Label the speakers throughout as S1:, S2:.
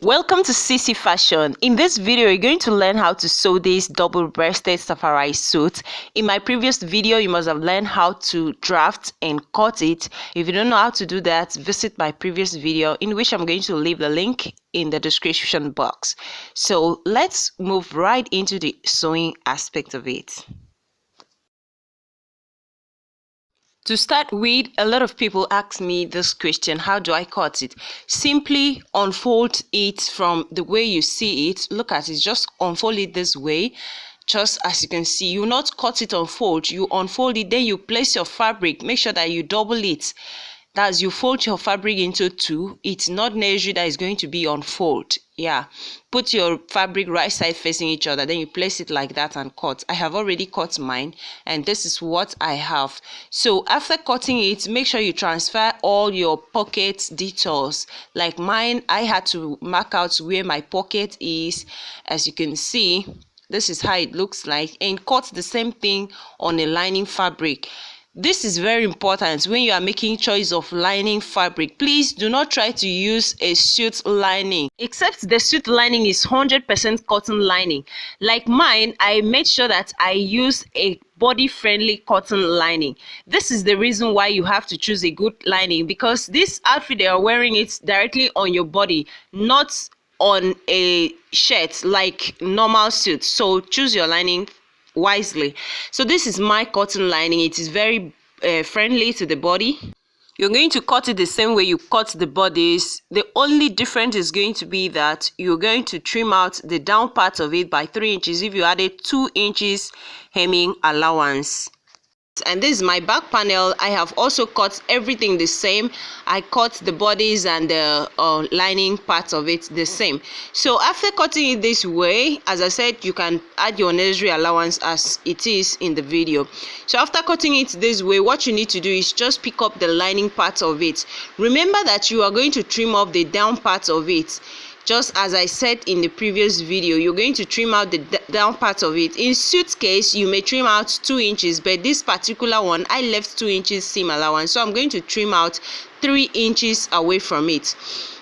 S1: Welcome to CC Fashion. In this video, you're going to learn how to sew this double-breasted safari suit. In my previous video, you must have learned how to draft and cut it. If you don't know how to do that, visit my previous video, in which I'm going to leave the link in the description box. So let's move right into the sewing aspect of it. To start with, a lot of people ask me this question: how do I cut it? Simply unfold it from the way you see it. Look at it, just unfold it this way. Just as you can see, you not cut it unfold, you unfold it, then you place your fabric. Make sure that you double it. That's, you fold your fabric into two. It's not necessary that it's going to be unfold. Yeah, put your fabric right side facing each other, then you place it like that and cut. I have already cut mine, and this is what I have. So after cutting it, make sure you transfer all your pocket details. Like mine, I had to mark out where my pocket is. As you can see, this is how it looks like, and cut the same thing on a lining fabric. This is very important when you are making choice of lining fabric. Please do not try to use a suit lining, except the suit lining is 100% cotton lining. Like mine, I made sure that I use a body-friendly cotton lining. This is the reason why you have to choose a good lining, because this outfit, they are wearing it directly on your body, not on a shirt like normal suits. So choose your lining wisely. So this is my cotton lining. It is very friendly to the body. You're going to cut it the same way you cut the bodies. The only difference is going to be that you're going to trim out the down part of it by 3 inches if you added 2 inches hemming allowance. And this is my back panel. I have also cut everything the same. I cut the bodies and the lining part of it the same. So after cutting it this way, as I said, you can add your necessary allowance as it is in the video. So after cutting it this way, what you need to do is just pick up the lining part of it. Remember that you are going to trim off the down part of it. Just as I said in the previous video, you're going to trim out the down part of it. In suit case, you may trim out 2 inches, but this particular one, I left 2 inches seam allowance, so I'm going to trim out 3 inches away from it.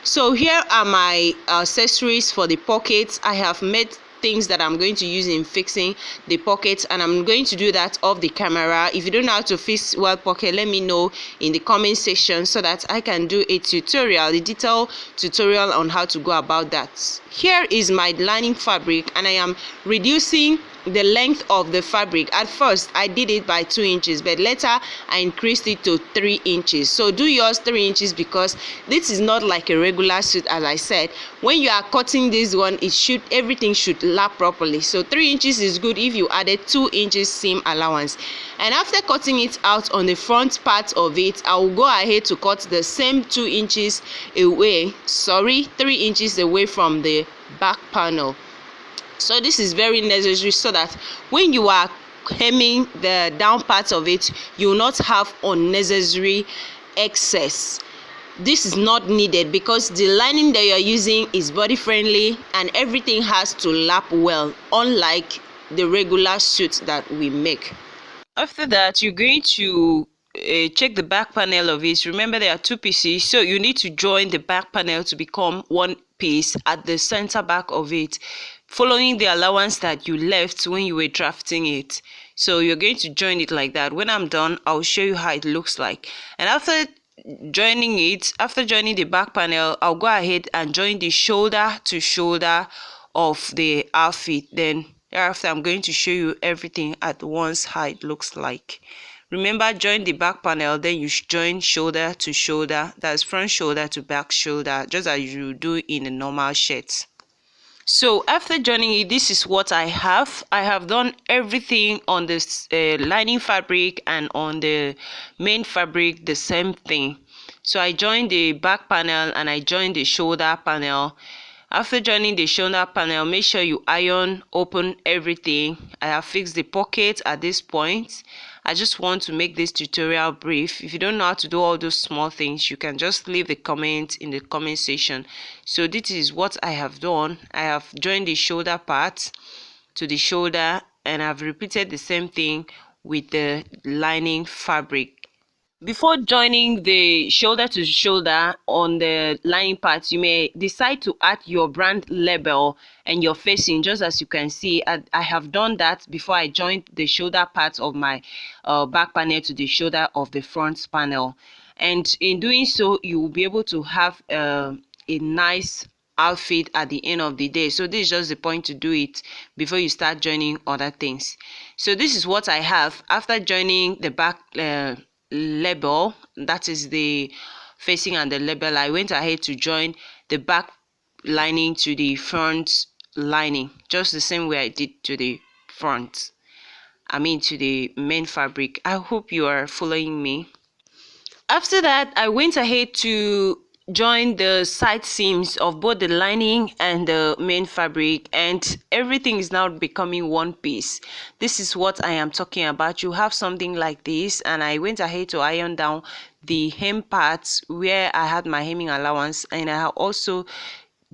S1: So here are my accessories for the pockets. I have made things that I'm going to use in fixing the pockets, and I'm going to do that off the camera. If you don't know how to fix well pocket, let me know in the comment section so that I can do a tutorial, a detailed tutorial on how to go about that. Here is my lining fabric, and I am reducing the length of the fabric. At first I did it by 2 inches, but later I increased it to 3 inches. So do yours 3 inches, because this is not like a regular suit. As I said, when you are cutting this one, everything should lap properly. So 3 inches is good if you added 2 inches seam allowance. And after cutting it out on the front part of it, I will go ahead to cut the same 3 inches away from the back panel. So this is very necessary, so that when you are hemming the down part of it, you will not have unnecessary excess. This is not needed, because the lining that you're using is body friendly and everything has to lap well, unlike the regular suits that we make. After that, you're going to check the back panel of it. Remember, there are 2 pieces, so you need to join the back panel to become 1 piece at the center back of it, following the allowance that you left when you were drafting it. So you're going to join it like that. When I'm done, I'll show you how it looks like. And after joining the back panel, I'll go ahead and join the shoulder to shoulder of the outfit. Then thereafter, I'm going to show you everything at once, how it looks like. Remember, join the back panel, then you join shoulder to shoulder. That's front shoulder to back shoulder, just as you do in a normal shirt. So after joining it, this is what I have. I have done everything on this lining fabric, and on the main fabric the same thing. So I joined the back panel and I joined the shoulder panel. After joining the shoulder panel, make sure you open everything. I have fixed the pocket at this point. I just want to make this tutorial brief. If you don't know how to do all those small things, you can just leave the comment in the comment section. So this is what I have done. I have joined the shoulder part to the shoulder, and I've repeated the same thing with the lining fabric. Before joining the shoulder to shoulder on the lining part, you may decide to add your brand label and your facing. Just as you can see, I have done that before I joined the shoulder part of my back panel to the shoulder of the front panel. And in doing so, you will be able to have a nice outfit at the end of the day. So this is just the point to do it before you start joining other things. So this is what I have after joining the back label, that is the facing and the label. I went ahead to join the back lining to the front lining, just the same way I did to the front, to the main fabric. I hope you are following me. After that, I went ahead to join the side seams of both the lining and the main fabric, and everything is now becoming one piece. This is what I am talking about. You have something like this, and I went ahead to iron down the hem parts where I had my hemming allowance, and I also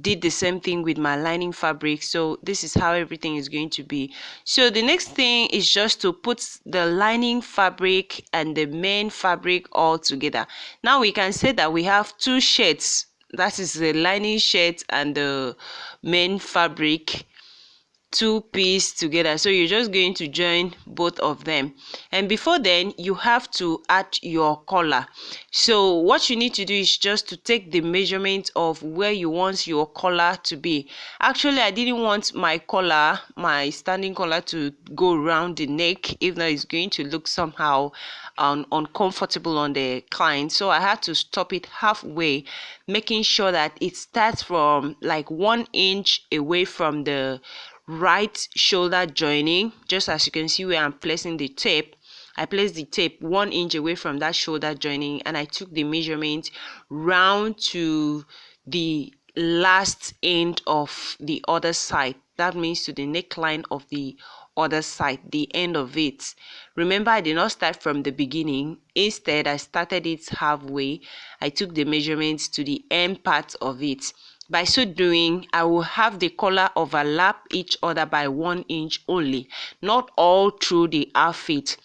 S1: did the same thing with my lining fabric. So this is how everything is going to be. So the next thing is just to put the lining fabric and the main fabric all together. Now we can say that we have two shirts, that is the lining shirt and the main fabric, two pieces together. So you're just going to join both of them, and before then you have to add your collar. So what you need to do is just to take the measurement of where you want your collar to be. Actually, I didn't want my collar, my standing collar, to go around the neck, if not it's going to look somehow uncomfortable on the client. So I had to stop it halfway, making sure that it starts from like 1 inch away from the right shoulder joining. Just as you can see where I'm placing the tape, I placed the tape 1 inch away from that shoulder joining, and I took the measurement round to the last end of the other side. That means to the neckline of the other side, the end of it. Remember, I did not start from the beginning. Instead, I started it halfway. I took the measurements to the end part of it. By so doing, I will have the collar overlap each other by 1 inch only, not all through the outfit.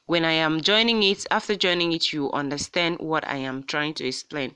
S1: When I am joining it, after joining it, you understand what I am trying to explain.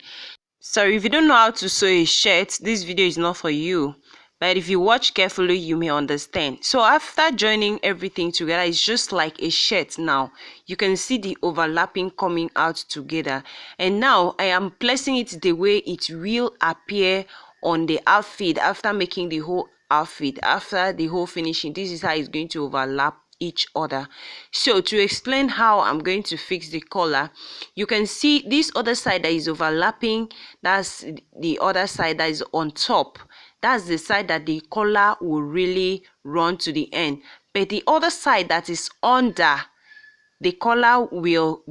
S1: So if you don't know how to sew a shirt, this video is not for you. But if you watch carefully, you may understand. So after joining everything together, it's just like a shirt now. You can see the overlapping coming out together. And now I am placing it the way it will appear on the outfit after making the whole outfit. After the whole finishing, this is how it's going to overlap each other. So to explain how I'm going to fix the collar, you can see this other side that is overlapping, that's the other side that is on top. That's the side that the collar will really run to the end. But the other side that is under, the collar will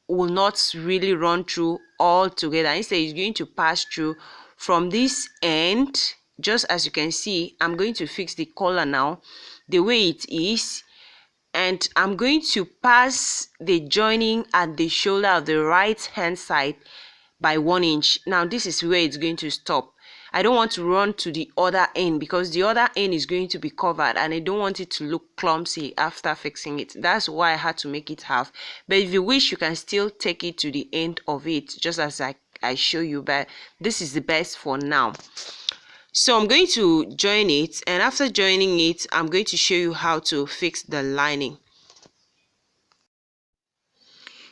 S1: not really run through all together. Instead, it's going to pass through from this end. Just as you can see, I'm going to fix the collar now the way it is, and I'm going to pass the joining at the shoulder of the right hand side by 1 inch. Now this is where it's going to stop. I don't want to run to the other end because the other end is going to be covered, and I don't want it to look clumsy after fixing it. That's why I had to make it half. But if you wish, you can still take it to the end of it, just as I show you, but this is the best for now. So I'm going to join it, and after joining it, I'm going to show you how to fix the lining.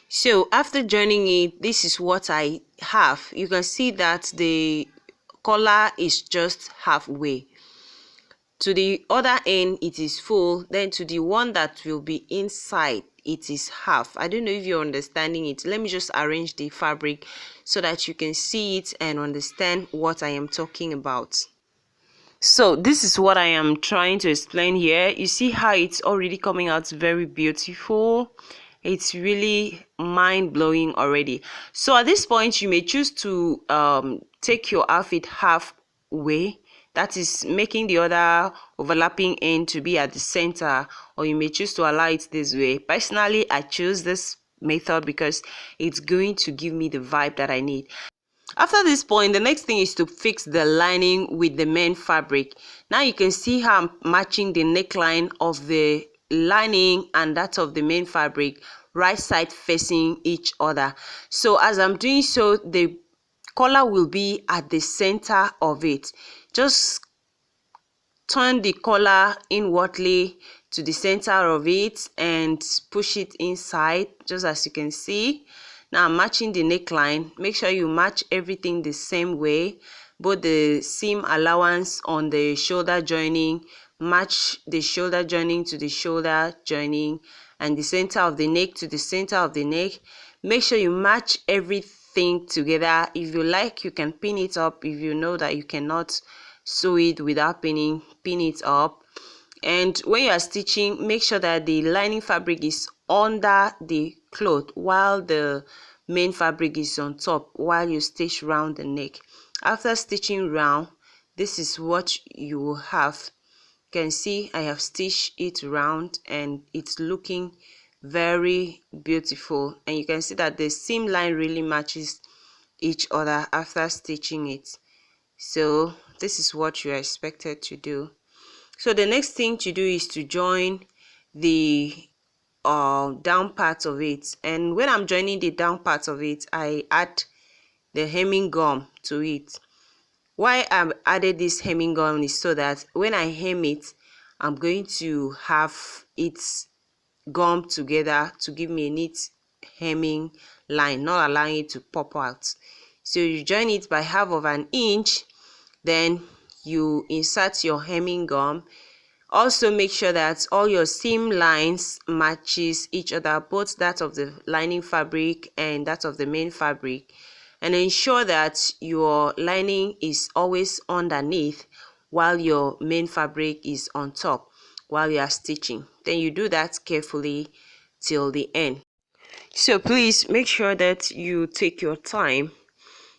S1: So after joining it, this is what I have. You can see that the collar is just halfway. To the other end, it is full. Then to the one that will be inside, it is half. I don't know if you're understanding it. Let me just arrange the fabric so that you can see it and understand what I am talking about. So this is what I am trying to explain here. You see how it's already coming out very beautiful. It's really mind-blowing already. So at this point, you may choose to take your outfit halfway, that is making the other overlapping end to be at the center, or you may choose to allow it this way. Personally, I choose this method because it's going to give me the vibe that I need. After this point, the next thing is to fix the lining with the main fabric. Now you can see how I'm matching the neckline of the lining and that of the main fabric right side facing each other. So as I'm doing so, the collar will be at the center of it. Just turn the collar inwardly to the center of it and push it inside, just as you can see. Now I'm matching the neckline. Make sure you match everything the same way. Both the seam allowance on the shoulder joining, match the shoulder joining to the shoulder joining, and the center of the neck to the center of the neck. Make sure you match everything together. If you like, you can pin it up. If you know that you cannot sew it without pinning, pin it up. And when you are stitching, make sure that the lining fabric is under the cloth while the main fabric is on top, while you stitch round the neck. After stitching round, this is what you will have. You can see I have stitched it round and it's looking very beautiful, and you can see that the seam line really matches each other after stitching it. So this is what you are expected to do. So the next thing to do is to join the down part of it, and when I'm joining the down part of it, I add the hemming gum to it. Why I've added this hemming gum is so that when I hem it, I'm going to have it gummed together to give me a neat hemming line, not allowing it to pop out. So you join it by half of an inch, then you insert your hemming gum. Also make sure that all your seam lines matches each other, both that of the lining fabric and that of the main fabric, and ensure that your lining is always underneath while your main fabric is on top while you are stitching. Then you do that carefully till the end. So please make sure that you take your time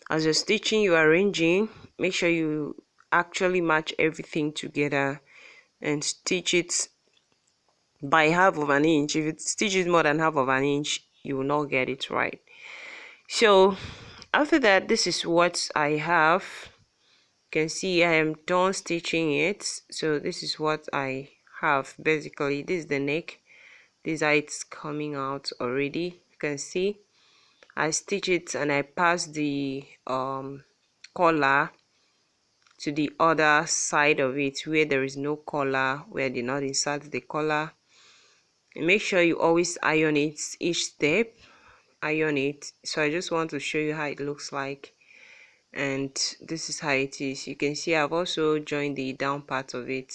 S1: as you're stitching, you are arranging. Make sure you actually match everything together and stitch it by half of an inch. If it stitches more than half of an inch, you will not get it right. So after that, this is what I have. You can see I am done stitching it. So this is what I have. Basically, this is the neck. This is how it's coming out already. You can see I stitch it and I pass the collar to the other side of it where there is no collar, where I did not insert the collar. And make sure you always iron it each step. Iron it. So I just want to show you how it looks like, and this is how it is. You can see I've also joined the down part of it.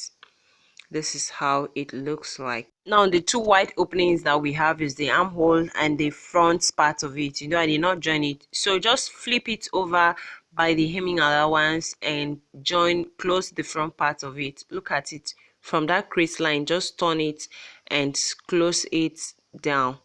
S1: This is how it looks like. Now the two white openings that we have is the armhole and the front part of it. You know, I did not join it, so just flip it over by the hemming allowance and close the front part of it. Look at it from that crease line, just turn it and close it down.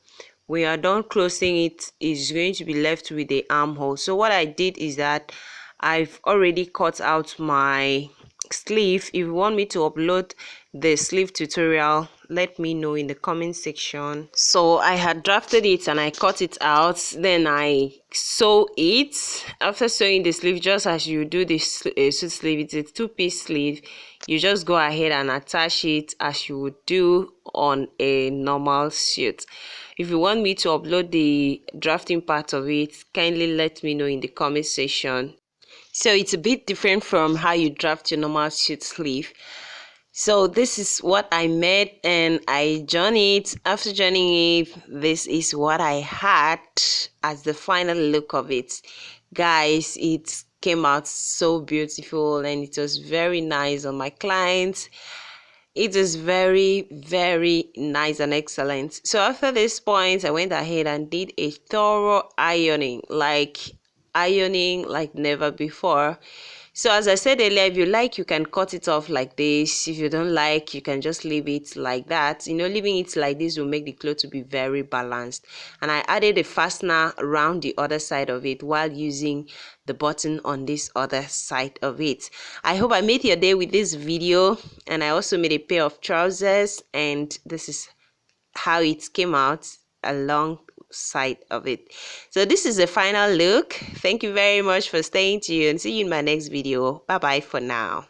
S1: When you are done closing it, is going to be left with the armhole. So what I did is that I've already cut out my sleeve. If you want me to upload the sleeve tutorial, let me know in the comment section. So I had drafted it and I cut it out, then I sew it. After sewing the sleeve, just as you do the suit sleeve, it's a two-piece sleeve. You just go ahead and attach it as you would do on a normal suit. If you want me to upload the drafting part of it, kindly let me know in the comment section. So it's a bit different from how you draft your normal suit sleeve. So this is what I made and I joined it. After joining it, this is what I had as the final look of it. Guys, it came out so beautiful and it was very nice on my clients. It is very, very nice and excellent. So after this point, I went ahead and did a thorough ironing like never before. So as I said earlier, if you like, you can cut it off like this. If you don't like, you can just leave it like that. You know, leaving it like this will make the cloth to be very balanced. And I added a fastener around the other side of it while using the button on this other side of it. I hope I made your day with this video, and I also made a pair of trousers, and this is how it came out along side of it. So this is the final look. Thank you very much for staying tuned. See you in my next video. Bye bye for now.